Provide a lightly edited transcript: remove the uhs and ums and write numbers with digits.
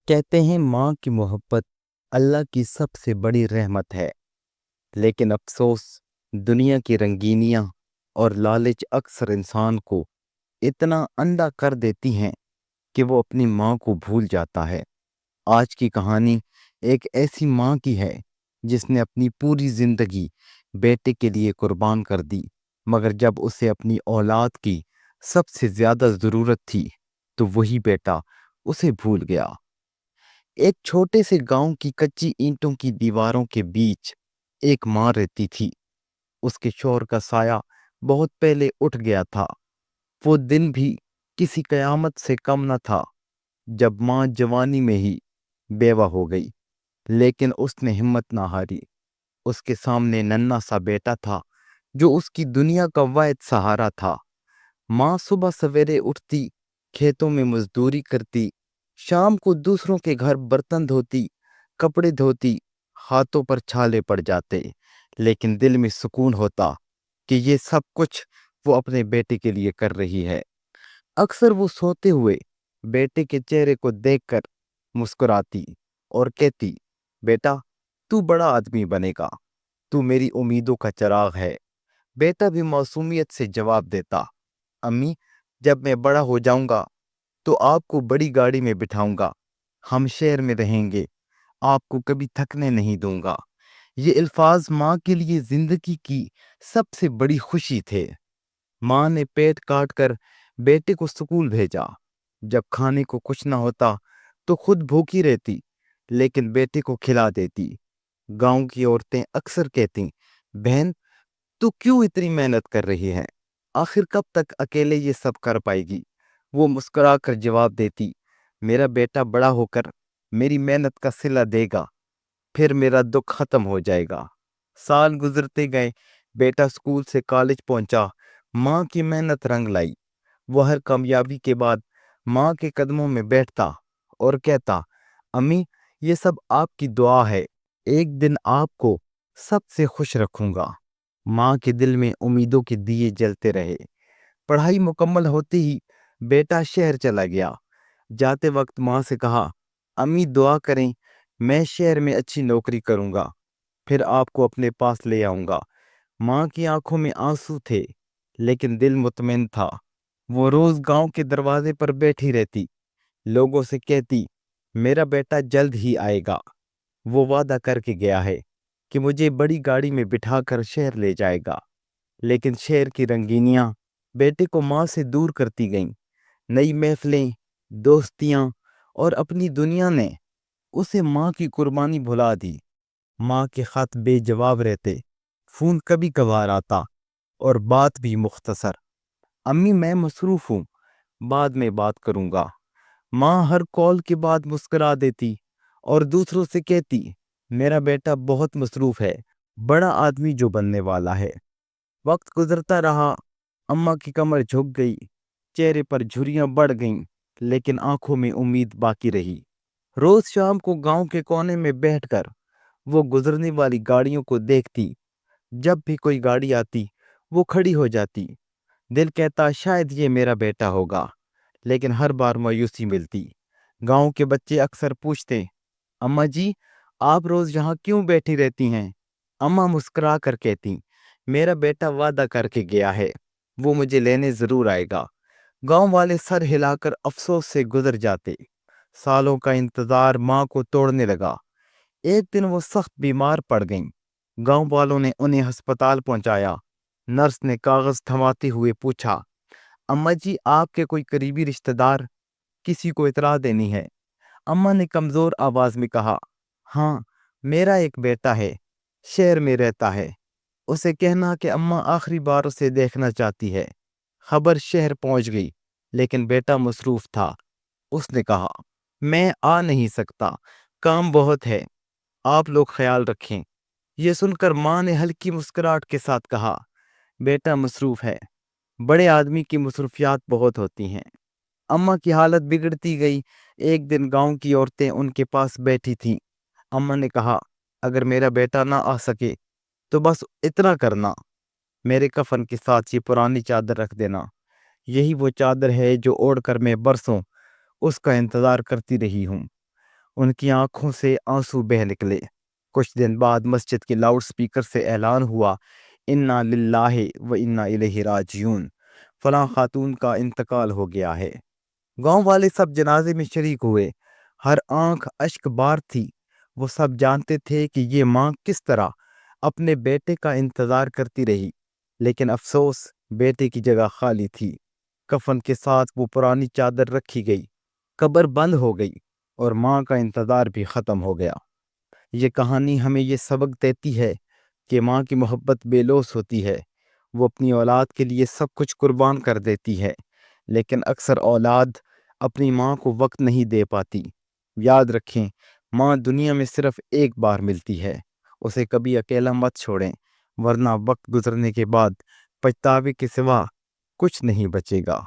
کہتے ہیں ماں کی محبت اللہ کی سب سے بڑی رحمت ہے، لیکن افسوس دنیا کی رنگینیاں اور لالچ اکثر انسان کو اتنا اندھا کر دیتی ہیں کہ وہ اپنی ماں کو بھول جاتا ہے۔ آج کی کہانی ایک ایسی ماں کی ہے جس نے اپنی پوری زندگی بیٹے کے لیے قربان کر دی، مگر جب اسے اپنی اولاد کی سب سے زیادہ ضرورت تھی تو وہی بیٹا اسے بھول گیا۔ ایک چھوٹے سے گاؤں کی کچی اینٹوں کی دیواروں کے بیچ ایک ماں رہتی تھی۔ اس کے شوہر کا سایہ بہت پہلے اٹھ گیا تھا۔ وہ دن بھی کسی قیامت سے کم نہ تھا جب ماں جوانی میں ہی بیوہ ہو گئی، لیکن اس نے ہمت نہ ہاری۔ اس کے سامنے ننھا سا بیٹا تھا جو اس کی دنیا کا واحد سہارا تھا۔ ماں صبح سویرے اٹھتی، کھیتوں میں مزدوری کرتی، شام کو دوسروں کے گھر برتن دھوتی، کپڑے دھوتی، ہاتھوں پر چھالے پڑ جاتے، لیکن دل میں سکون ہوتا کہ یہ سب کچھ وہ اپنے بیٹے کے لیے کر رہی ہے۔ اکثر وہ سوتے ہوئے بیٹے کے چہرے کو دیکھ کر مسکراتی اور کہتی، بیٹا تو بڑا آدمی بنے گا، تو میری امیدوں کا چراغ ہے۔ بیٹا بھی معصومیت سے جواب دیتا، امی جب میں بڑا ہو جاؤں گا تو آپ کو بڑی گاڑی میں بٹھاؤں گا، ہم شہر میں رہیں گے، آپ کو کبھی تھکنے نہیں دوں گا۔ یہ الفاظ ماں کے لیے زندگی کی سب سے بڑی خوشی تھے۔ ماں نے پیٹ کاٹ کر بیٹے کو اسکول بھیجا۔ جب کھانے کو کچھ نہ ہوتا تو خود بھوکی رہتی، لیکن بیٹے کو کھلا دیتی۔ گاؤں کی عورتیں اکثر کہتی، بہن تو کیوں اتنی محنت کر رہی ہے؟ آخر کب تک اکیلے یہ سب کر پائے گی؟ وہ مسکرا کر جواب دیتی، میرا بیٹا بڑا ہو کر میری محنت کا صلہ دے گا، پھر میرا دکھ ختم ہو جائے گا۔ سال گزرتے گئے، بیٹا اسکول سے کالج پہنچا، ماں کی محنت رنگ لائی۔ وہ ہر کامیابی کے بعد ماں کے قدموں میں بیٹھتا اور کہتا، امی یہ سب آپ کی دعا ہے، ایک دن آپ کو سب سے خوش رکھوں گا۔ ماں کے دل میں امیدوں کے دیے جلتے رہے۔ پڑھائی مکمل ہوتے ہی بیٹا شہر چلا گیا۔ جاتے وقت ماں سے کہا، امی دعا کریں میں شہر میں اچھی نوکری کروں گا، پھر آپ کو اپنے پاس لے آؤں گا۔ ماں کی آنکھوں میں آنسو تھے، لیکن دل مطمئن تھا۔ وہ روز گاؤں کے دروازے پر بیٹھی رہتی، لوگوں سے کہتی، میرا بیٹا جلد ہی آئے گا، وہ وعدہ کر کے گیا ہے کہ مجھے بڑی گاڑی میں بٹھا کر شہر لے جائے گا۔ لیکن شہر کی رنگینیاں بیٹے کو ماں سے دور کرتی گئیں۔ نئی محفلیں، دوستیاں اور اپنی دنیا نے اسے ماں کی قربانی بھلا دی۔ ماں کے خط بے جواب رہتے، فون کبھی کبھار آتا اور بات بھی مختصر، امی میں مصروف ہوں، بعد میں بات کروں گا۔ ماں ہر کال کے بعد مسکرا دیتی اور دوسروں سے کہتی، میرا بیٹا بہت مصروف ہے، بڑا آدمی جو بننے والا ہے۔ وقت گزرتا رہا، اماں کی کمر جھک گئی، چہرے پر جھریاں بڑھ گئیں، لیکن آنکھوں میں امید باقی رہی۔ روز شام کو گاؤں کے کونے میں بیٹھ کر وہ گزرنے والی گاڑیوں کو دیکھتی۔ جب بھی کوئی گاڑی آتی وہ کھڑی ہو جاتی۔ دل کہتا شاید یہ میرا بیٹا ہوگا، لیکن ہر بار مایوسی ملتی۔ گاؤں کے بچے اکثر پوچھتے، اماں جی آپ روز یہاں کیوں بیٹھی رہتی ہیں؟ اماں مسکرا کر کہتی، میرا بیٹا وعدہ کر کے گیا ہے، وہ مجھے لینے ضرور آئے گا۔ گاؤں والے سر ہلا کر افسوس سے گزر جاتے۔ سالوں کا انتظار ماں کو توڑنے لگا۔ ایک دن وہ سخت بیمار پڑ گئیں۔ گاؤں والوں نے انہیں ہسپتال پہنچایا۔ نرس نے کاغذ تھماتے ہوئے پوچھا، اماں جی آپ کے کوئی قریبی رشتہ دار، کسی کو اطلاع دینی ہے؟ اماں نے کمزور آواز میں کہا، ہاں میرا ایک بیٹا ہے، شہر میں رہتا ہے، اسے کہنا کہ اماں آخری بار اسے دیکھنا چاہتی ہے۔ خبر شہر پہنچ گئی، لیکن بیٹا مصروف تھا۔ اس نے کہا، میں آ نہیں سکتا، کام بہت ہے، آپ لوگ خیال رکھیں۔ یہ سن کر ماں نے ہلکی مسکراہٹ کے ساتھ کہا، بیٹا مصروف ہے، بڑے آدمی کی مصروفیات بہت ہوتی ہیں۔ اماں کی حالت بگڑتی گئی۔ ایک دن گاؤں کی عورتیں ان کے پاس بیٹھی تھیں۔ اماں نے کہا، اگر میرا بیٹا نہ آ سکے تو بس اتنا کرنا، میرے کفن کے ساتھ یہ پرانی چادر رکھ دینا، یہی وہ چادر ہے جو اوڑھ کر میں برسوں اس کا انتظار کرتی رہی ہوں۔ ان کی آنکھوں سے آنسو بہہ نکلے۔ کچھ دن بعد مسجد کے لاؤڈ سپیکر سے اعلان ہوا، انا للہ و انا الیہ راجعون، فلاں خاتون کا انتقال ہو گیا ہے۔ گاؤں والے سب جنازے میں شریک ہوئے، ہر آنکھ اشک بار تھی۔ وہ سب جانتے تھے کہ یہ ماں کس طرح اپنے بیٹے کا انتظار کرتی رہی، لیکن افسوس بیٹے کی جگہ خالی تھی۔ کفن کے ساتھ وہ پرانی چادر رکھی گئی، قبر بند ہو گئی اور ماں کا انتظار بھی ختم ہو گیا۔ یہ کہانی ہمیں یہ سبق دیتی ہے کہ ماں کی محبت بے لوث ہوتی ہے۔ وہ اپنی اولاد کے لیے سب کچھ قربان کر دیتی ہے، لیکن اکثر اولاد اپنی ماں کو وقت نہیں دے پاتی۔ یاد رکھیں، ماں دنیا میں صرف ایک بار ملتی ہے، اسے کبھی اکیلا مت چھوڑیں، ورنہ وقت گزرنے کے بعد پچھتاوے کے سوا کچھ نہیں بچے گا۔